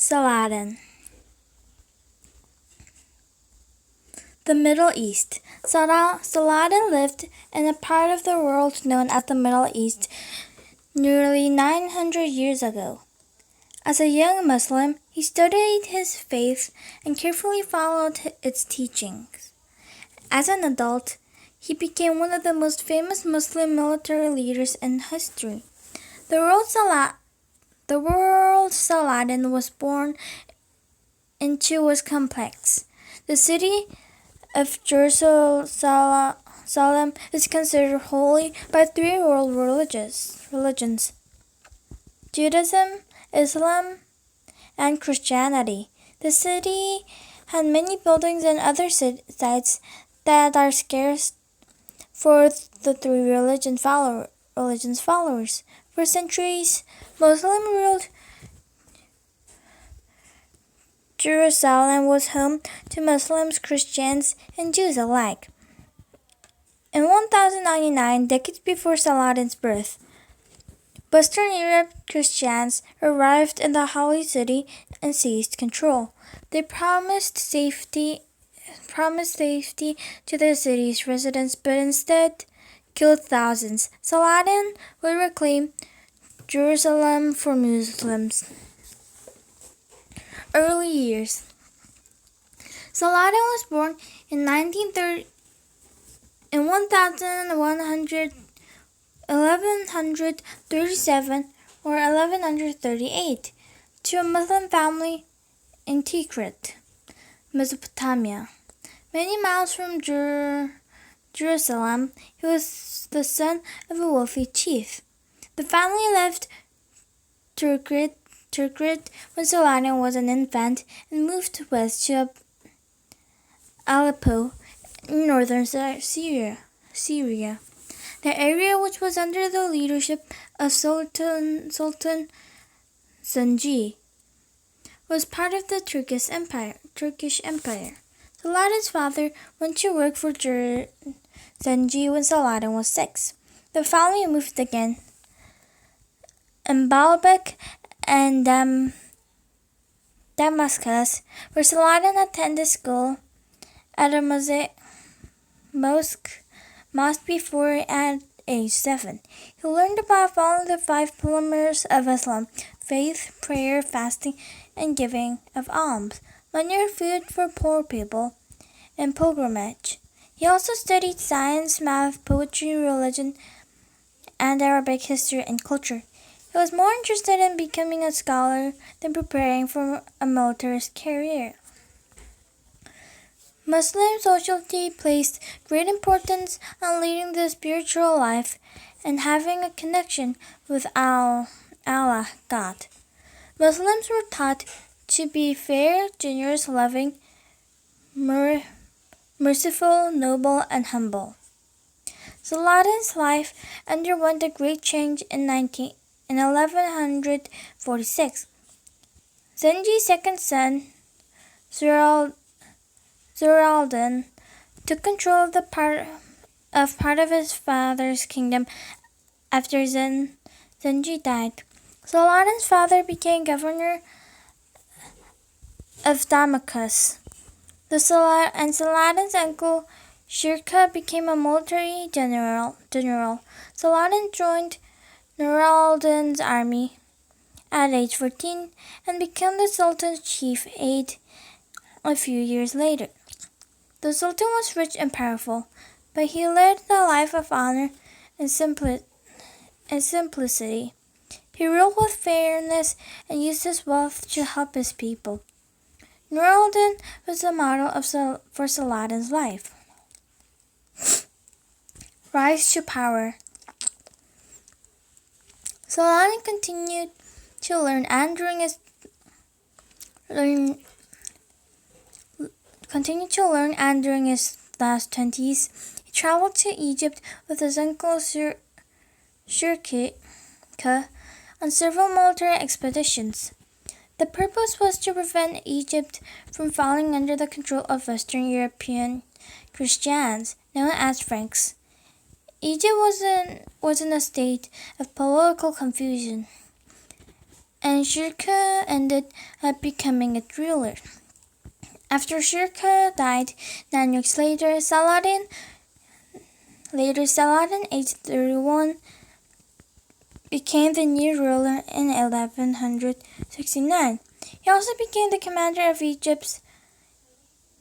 Saladin. The Middle East. Saladin lived in a part of the world known as the Middle East nearly 900 years ago. As a young Muslim, he studied his faith and carefully followed its teachings. As an adult, he became one of the most famous Muslim military leaders in history. The world Saladin was born into was complex. The city of Jerusalem is considered holy by three world religions: Judaism, Islam, and Christianity. The city had many buildings and other sites that are scarce for the three religions followers. For centuries, Muslim ruled Jerusalem was home to Muslims, Christians, and Jews alike. In 1099, decades before Saladin's birth, Western Europe Christians arrived in the Holy City and seized control. They promised safety to the city's residents, but instead killed thousands. Saladin would reclaim Jerusalem for Muslims. Early years. Saladin was born in 1137 or 1138 to a Muslim family in Tikrit, Mesopotamia. Many miles from Jerusalem, he was the son of a wealthy chief. The family left Tikrit when Saladin was an infant and moved west to Aleppo in northern Syria. The area, which was under the leadership of Sultan Zengi, was part of the Turkish Empire. Saladin's father went to work for Zengi when Saladin was 6. The family moved again in Baalbek and Damascus, where Saladin attended school at a mosque before at age 7. He learned about following the 5 pillars of Islam: faith, prayer, fasting, and giving of alms, money or food for poor people, and pilgrimage. He also studied science, math, poetry, religion, and Arabic history and culture. He was more interested in becoming a scholar than preparing for a militarist career. Muslim society placed great importance on leading the spiritual life and having a connection with Allah, God. Muslims were taught to be fair, generous, loving, merciful, noble, and humble. Saladin's life underwent a great change in 1146. Zengi's second son, Saladin, took control of part of his father's kingdom after Zengi died. Saladin's father became governor of Damascus. And Saladin's uncle Shirkuh became a military general. Saladin joined Nur al-Din's army at age 14 and became the Sultan's chief aide a few years later. The Sultan was rich and powerful, but he led a life of honor and simplicity. He ruled with fairness and used his wealth to help his people. Nur al-Din was the model for Saladin's life. Rise to power. Saladin continued to learn, and during his last 20s, he traveled to Egypt with his uncle Shirkuh on several military expeditions. The purpose was to prevent Egypt from falling under the control of Western European Christians, known as Franks. Egypt was in a state of political confusion, and Shirkuh ended up becoming its ruler. After Shirkuh died 9 years later, Saladin, aged 31, became the new ruler in 1169. He also became the commander of Egypt's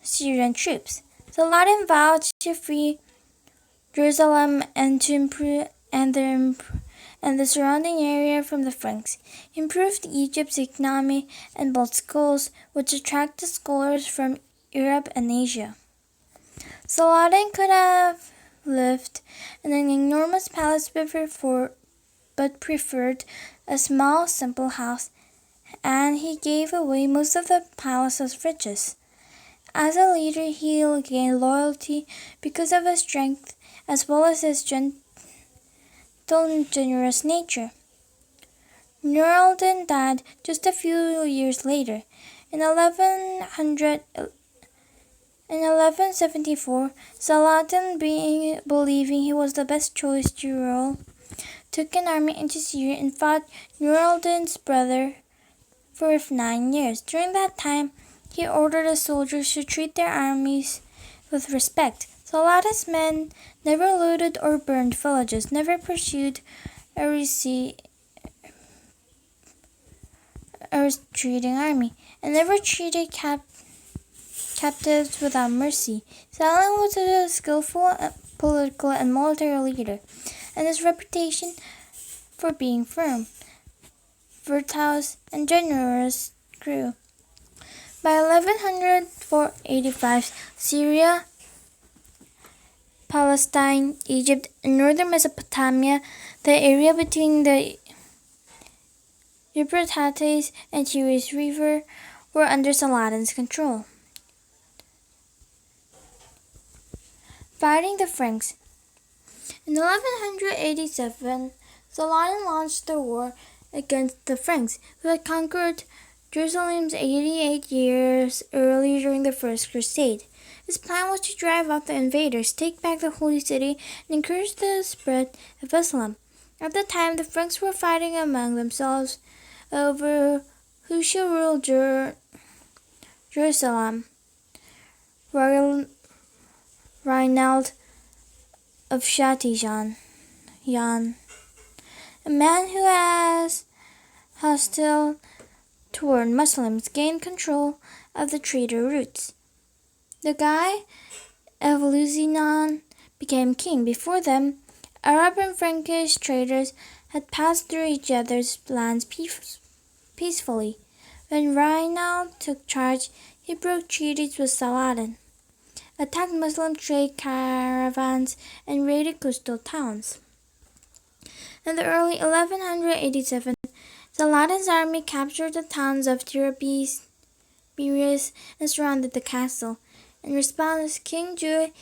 Syrian troops. Saladin vowed to free Jerusalem and to improve the surrounding area from the Franks. He improved Egypt's economy and built schools, which attracted scholars from Europe and Asia. Saladin could have lived in an enormous palace but preferred a small, simple house, and he gave away most of the palace's riches. As a leader, he gained loyalty because of his strength as well as his gentle and generous nature. Nur al-Din died just a few years later. In 1174, Saladin, believing he was the best choice to rule, took an army into Syria and fought Nur al-Din's brother for 9 years. During that time, he ordered his soldiers to treat their armies with respect. Saladin's men never looted or burned villages, never pursued a retreating army, and never treated captives without mercy. Saladin was a skillful political and military leader, and his reputation for being firm, virtuous, and generous grew. By 1185, Syria, Palestine, Egypt, and northern Mesopotamia, the area between the Euphrates and Tigris River, were under Saladin's control. Fighting the Franks. In 1187, Saladin launched the war against the Franks, who had conquered Jerusalem 88 years earlier during the First Crusade. His plan was to drive out the invaders, take back the Holy City, and encourage the spread of Islam. At the time, the Franks were fighting among themselves over who should rule Jerusalem. Reinald of Chatillon, a man who was hostile toward Muslims, gained control of the trader routes. The Guy of Lusignan became king. Before them, Arab and Frankish traders had passed through each other's lands peacefully. When Reinald took charge, he broke treaties with Saladin, attacked Muslim trade caravans, and raided coastal towns. In the early 1187, Saladin's army captured the towns of Tiberias and surrounded the castle. In response, King Juh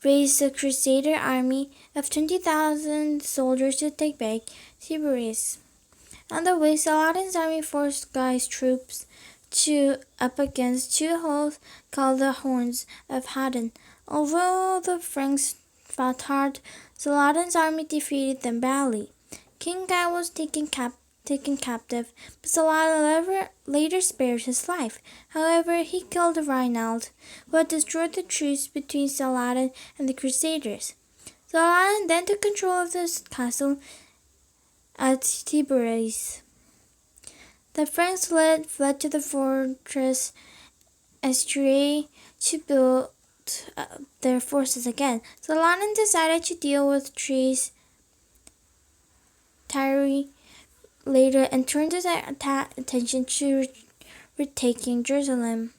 raised a crusader army of 20,000 soldiers to take back Tiberias. On the way, Saladin's army forced Guy's troops up against two hills called the Horns of Haddon. Although the Franks fought hard, Saladin's army defeated them badly. King Guy was taken captive, but Saladin later spared his life. However, he killed Reinald, who had destroyed the truce between Saladin and the Crusaders. Saladin then took control of this castle at Tiberias. The Franks fled to the fortress Estrie to build their forces again. Saladin decided to deal with Tyre later and turned his attention to retaking Jerusalem.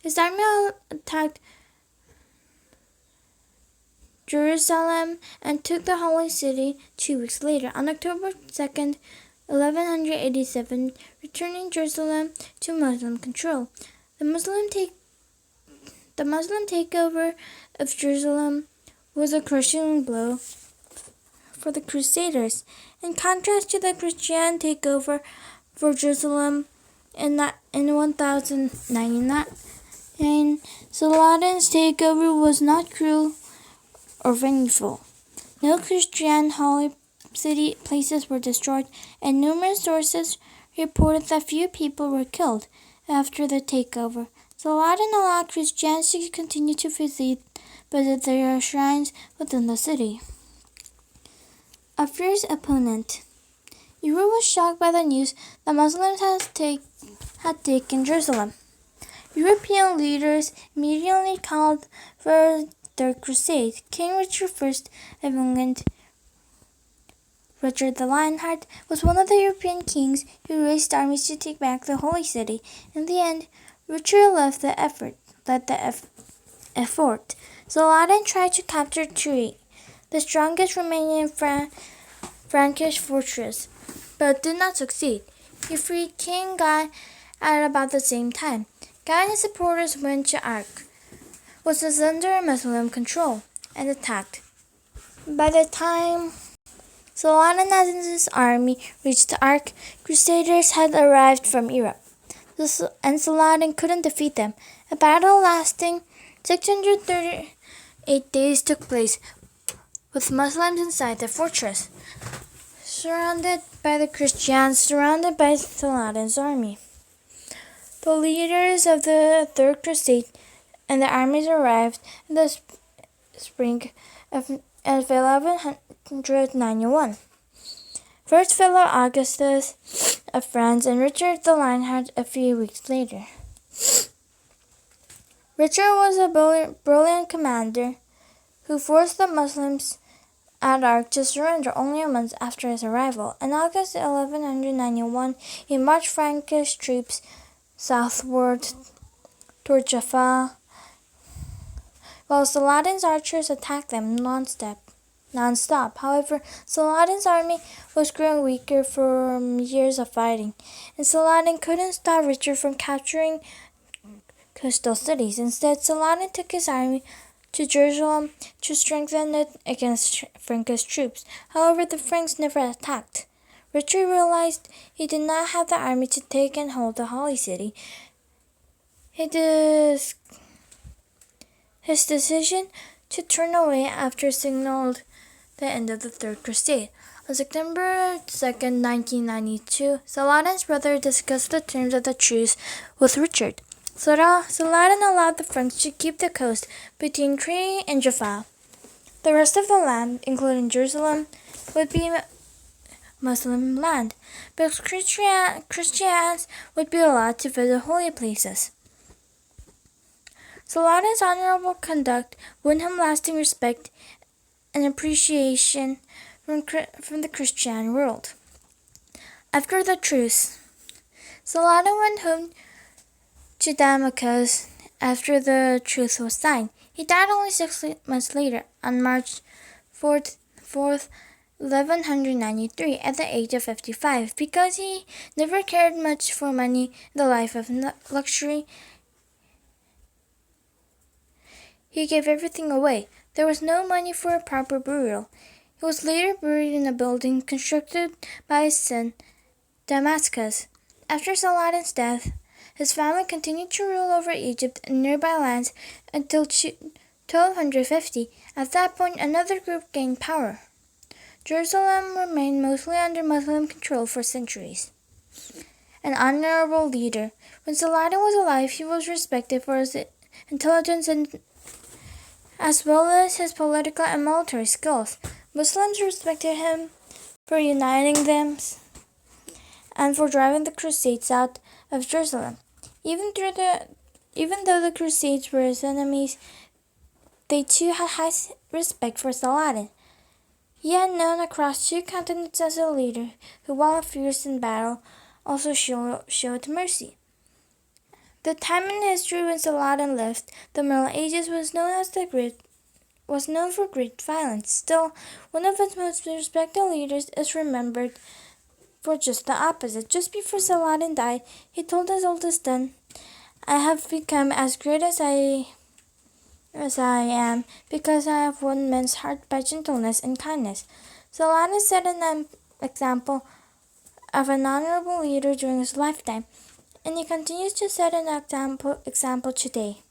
His army attacked Jerusalem and took the Holy City 2 weeks later, on October 2nd, 1187, returning Jerusalem to Muslim control. The Muslim takeover of Jerusalem was a crushing blow for the Crusaders. In contrast to the Christian takeover for Jerusalem in 1099, Saladin's takeover was not cruel or vengeful. No Christian holy city places were destroyed, and numerous sources reported that few people were killed after the takeover. Saladin allowed Christians to continue to visit their shrines within the city. A fierce opponent. Europe was shocked by the news that Muslims had taken Jerusalem. European leaders immediately called for their crusade. King Richard I of England, Richard the Lionheart, was one of the European kings who raised armies to take back the Holy City. In the end, Richard led the effort. Saladin tried to capture Turi, the strongest remaining Frankish fortress, but did not succeed. He freed King Guy at about the same time. Guy and his supporters went to Ark, which was under Muslim control, and attacked. By the time Saladin and his army reached Ark, Crusaders had arrived from Europe, and Saladin couldn't defeat them. A battle lasting 638 days took place, with Muslims inside the fortress, surrounded by the Christians, surrounded by Saladin's army. The leaders of the Third Crusade and the armies arrived in the spring of 1191. First Philip Augustus of France and Richard the Lionheart a few weeks later. Richard was a brilliant commander who forced the Muslims at Ark to surrender only a month after his arrival. In August 1191, he marched Frankish troops southward toward Jaffa, while Saladin's archers attacked them non-stop. However, Saladin's army was growing weaker from years of fighting, and Saladin couldn't stop Richard from capturing coastal cities. Instead, Saladin took his army to Jerusalem to strengthen it against Frankish troops. However, the Franks never attacked. Richard realized he did not have the army to take and hold the Holy City. His decision to turn away after signaled the end of the Third Crusade. On September 2nd, 1992, Saladin's brother discussed the terms of the truce with Richard. Saladin allowed the Franks to keep the coast between Crete and Jaffa. The rest of the land, including Jerusalem, would be Muslim land, but Christians would be allowed to visit holy places. Saladin's honorable conduct won him lasting respect and appreciation from the Christian world. After the truce, Saladin went home to Damascus after the truce was signed. He died only 6 months later, on March 4th, 1193, at the age of 55. Because he never cared much for money, the life of luxury, he gave everything away. There was no money for a proper burial. He was later buried in a building constructed by his son, Damascus. After Saladin's death, his family continued to rule over Egypt and nearby lands until 1250. At that point, another group gained power. Jerusalem remained mostly under Muslim control for centuries. An honorable leader. When Saladin was alive, he was respected for his intelligence as well as his political and military skills. Muslims respected him for uniting them and for driving the Crusades out of Jerusalem. Even though the Crusades were his enemies, they too had high respect for Saladin. He had known across 2 continents as a leader who, while fierce in battle, also showed mercy. The time in history when Saladin lived, the Middle Ages, was known for great violence. Still, one of its most respected leaders is remembered for just the opposite. Just before Saladin died, he told his oldest son, "I have become as great as I am because I have won men's heart by gentleness and kindness." Saladin set an example of an honorable leader during his lifetime, and he continues to set an example today.